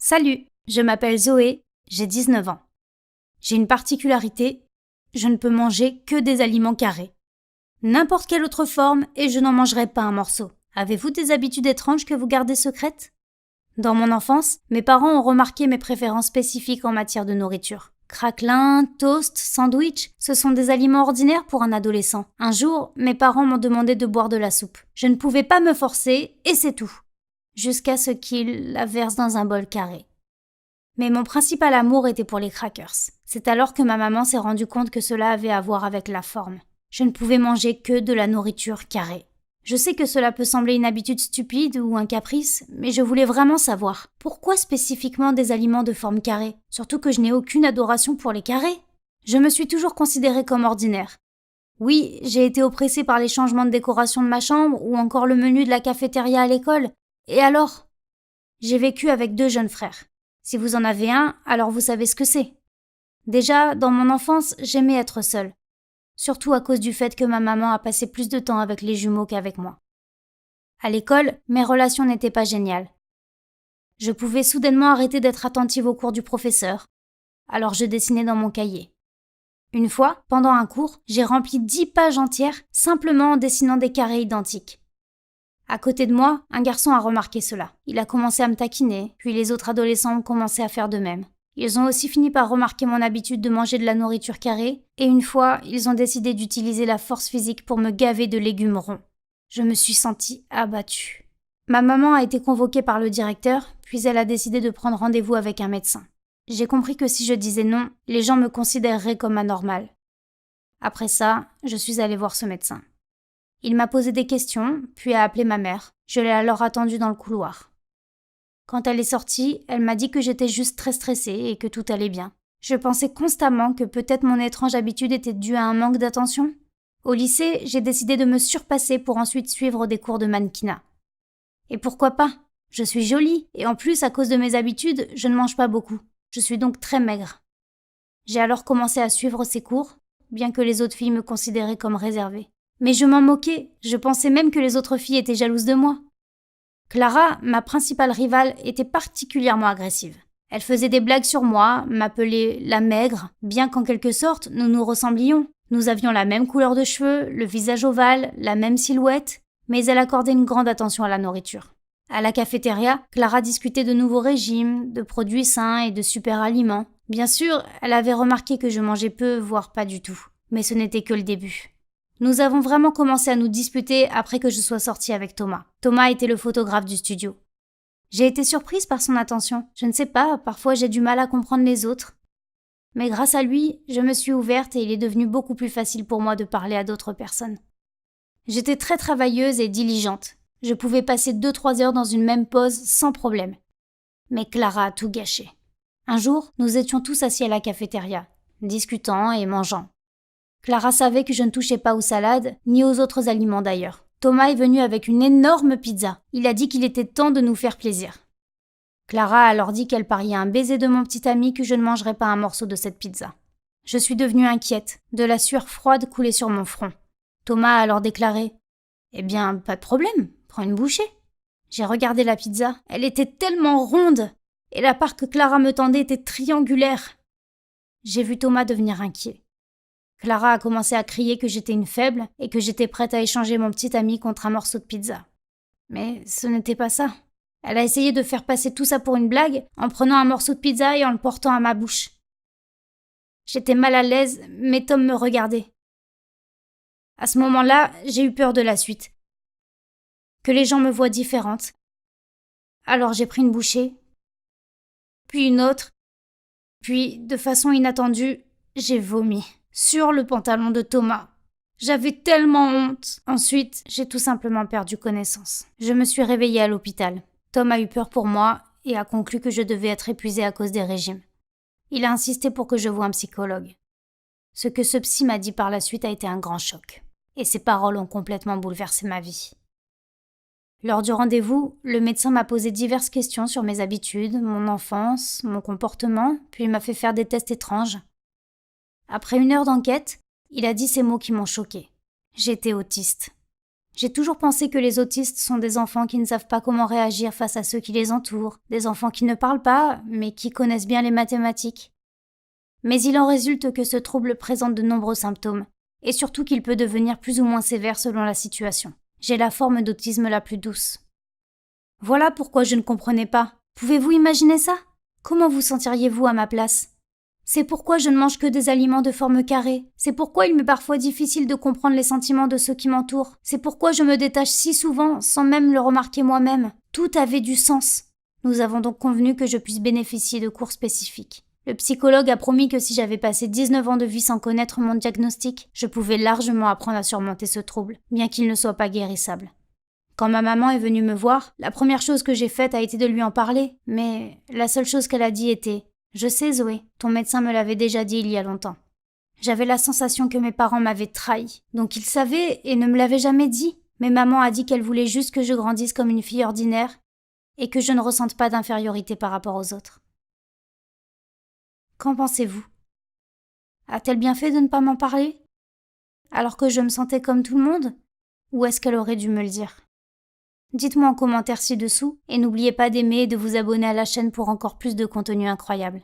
Salut, je m'appelle Zoé, j'ai 19 ans. J'ai une particularité, je ne peux manger que des aliments carrés. N'importe quelle autre forme et je n'en mangerai pas un morceau. Avez-vous des habitudes étranges que vous gardez secrètes? Dans mon enfance, mes parents ont remarqué mes préférences spécifiques en matière de nourriture. Craquelin, toast, sandwich, ce sont des aliments ordinaires pour un adolescent. Un jour, mes parents m'ont demandé de boire de la soupe. Je ne pouvais pas me forcer et c'est tout. Jusqu'à ce qu'ils la versent dans un bol carré. Mais mon principal amour était pour les crackers. C'est alors que ma maman s'est rendue compte que cela avait à voir avec la forme. Je ne pouvais manger que de la nourriture carrée. Je sais que cela peut sembler une habitude stupide ou un caprice, mais je voulais vraiment savoir pourquoi spécifiquement des aliments de forme carrée, surtout que je n'ai aucune adoration pour les carrés. Je me suis toujours considérée comme ordinaire. Oui, j'ai été oppressée par les changements de décoration de ma chambre ou encore le menu de la cafétéria à l'école. Et alors? J'ai vécu avec 2 jeunes frères. Si vous en avez un, alors vous savez ce que c'est. Déjà, dans mon enfance, j'aimais être seule. Surtout à cause du fait que ma maman a passé plus de temps avec les jumeaux qu'avec moi. À l'école, mes relations n'étaient pas géniales. Je pouvais soudainement arrêter d'être attentive aux cours du professeur, alors je dessinais dans mon cahier. Une fois, pendant un cours, j'ai rempli 10 pages entières simplement en dessinant des carrés identiques. À côté de moi, un garçon a remarqué cela. Il a commencé à me taquiner, puis les autres adolescents ont commencé à faire de même. Ils ont aussi fini par remarquer mon habitude de manger de la nourriture carrée, et une fois, ils ont décidé d'utiliser la force physique pour me gaver de légumes ronds. Je me suis sentie abattue. Ma maman a été convoquée par le directeur, puis elle a décidé de prendre rendez-vous avec un médecin. J'ai compris que si je disais non, les gens me considéreraient comme anormale. Après ça, je suis allée voir ce médecin. Il m'a posé des questions, puis a appelé ma mère. Je l'ai alors attendue dans le couloir. Quand elle est sortie, elle m'a dit que j'étais juste très stressée et que tout allait bien. Je pensais constamment que peut-être mon étrange habitude était due à un manque d'attention. Au lycée, j'ai décidé de me surpasser pour ensuite suivre des cours de mannequinat. Et pourquoi pas? Je suis jolie, et en plus, à cause de mes habitudes, je ne mange pas beaucoup. Je suis donc très maigre. J'ai alors commencé à suivre ces cours, bien que les autres filles me considéraient comme réservée. Mais je m'en moquais, je pensais même que les autres filles étaient jalouses de moi. Clara, ma principale rivale, était particulièrement agressive. Elle faisait des blagues sur moi, m'appelait la maigre, bien qu'en quelque sorte, nous nous ressemblions. Nous avions la même couleur de cheveux, le visage ovale, la même silhouette, mais elle accordait une grande attention à la nourriture. À la cafétéria, Clara discutait de nouveaux régimes, de produits sains et de super aliments. Bien sûr, elle avait remarqué que je mangeais peu, voire pas du tout. Mais ce n'était que le début. Nous avons vraiment commencé à nous disputer après que je sois sortie avec Thomas. Thomas était le photographe du studio. J'ai été surprise par son attention. Je ne sais pas, parfois j'ai du mal à comprendre les autres. Mais grâce à lui, je me suis ouverte et il est devenu beaucoup plus facile pour moi de parler à d'autres personnes. J'étais très travailleuse et diligente. Je pouvais passer 2-3 heures dans une même pause sans problème. Mais Clara a tout gâché. Un jour, nous étions tous assis à la cafétéria, discutant et mangeant. Clara savait que je ne touchais pas aux salades, ni aux autres aliments d'ailleurs. Thomas est venu avec une énorme pizza. Il a dit qu'il était temps de nous faire plaisir. Clara a alors dit qu'elle pariait un baiser de mon petit ami que je ne mangerais pas un morceau de cette pizza. Je suis devenue inquiète, de la sueur froide coulait sur mon front. Thomas a alors déclaré « Eh bien, pas de problème, prends une bouchée. » J'ai regardé la pizza, elle était tellement ronde, et la part que Clara me tendait était triangulaire. J'ai vu Thomas devenir inquiet. Clara a commencé à crier que j'étais une faible et que j'étais prête à échanger mon petit ami contre un morceau de pizza. Mais ce n'était pas ça. Elle a essayé de faire passer tout ça pour une blague en prenant un morceau de pizza et en le portant à ma bouche. J'étais mal à l'aise, mais Tom me regardait. À ce moment-là, j'ai eu peur de la suite. Que les gens me voient différente. Alors j'ai pris une bouchée, puis une autre, puis, de façon inattendue, j'ai vomi. Sur le pantalon de Thomas. J'avais tellement honte. Ensuite, j'ai tout simplement perdu connaissance. Je me suis réveillée à l'hôpital. Tom a eu peur pour moi et a conclu que je devais être épuisée à cause des régimes. Il a insisté pour que je voie un psychologue. Ce que ce psy m'a dit par la suite a été un grand choc. Et ses paroles ont complètement bouleversé ma vie. Lors du rendez-vous, le médecin m'a posé diverses questions sur mes habitudes, mon enfance, mon comportement, puis m'a fait faire des tests étranges. Après 1 heure d'enquête, il a dit ces mots qui m'ont choquée. J'étais autiste. J'ai toujours pensé que les autistes sont des enfants qui ne savent pas comment réagir face à ceux qui les entourent, des enfants qui ne parlent pas, mais qui connaissent bien les mathématiques. Mais il en résulte que ce trouble présente de nombreux symptômes, et surtout qu'il peut devenir plus ou moins sévère selon la situation. J'ai la forme d'autisme la plus douce. Voilà pourquoi je ne comprenais pas. Pouvez-vous imaginer ça? Comment vous sentiriez-vous à ma place? C'est pourquoi je ne mange que des aliments de forme carrée. C'est pourquoi il m'est parfois difficile de comprendre les sentiments de ceux qui m'entourent. C'est pourquoi je me détache si souvent sans même le remarquer moi-même. Tout avait du sens. Nous avons donc convenu que je puisse bénéficier de cours spécifiques. Le psychologue a promis que si j'avais passé 19 ans de vie sans connaître mon diagnostic, je pouvais largement apprendre à surmonter ce trouble, bien qu'il ne soit pas guérissable. Quand ma maman est venue me voir, la première chose que j'ai faite a été de lui en parler, mais la seule chose qu'elle a dit était « Je sais Zoé, ton médecin me l'avait déjà dit il y a longtemps. » J'avais la sensation que mes parents m'avaient trahi, donc ils savaient et ne me l'avaient jamais dit. Mais maman a dit qu'elle voulait juste que je grandisse comme une fille ordinaire et que je ne ressente pas d'infériorité par rapport aux autres. Qu'en pensez-vous? A-t-elle bien fait de ne pas m'en parler? Alors que je me sentais comme tout le monde? Ou est-ce qu'elle aurait dû me le dire? Dites-moi en commentaire ci-dessous et n'oubliez pas d'aimer et de vous abonner à la chaîne pour encore plus de contenu incroyable.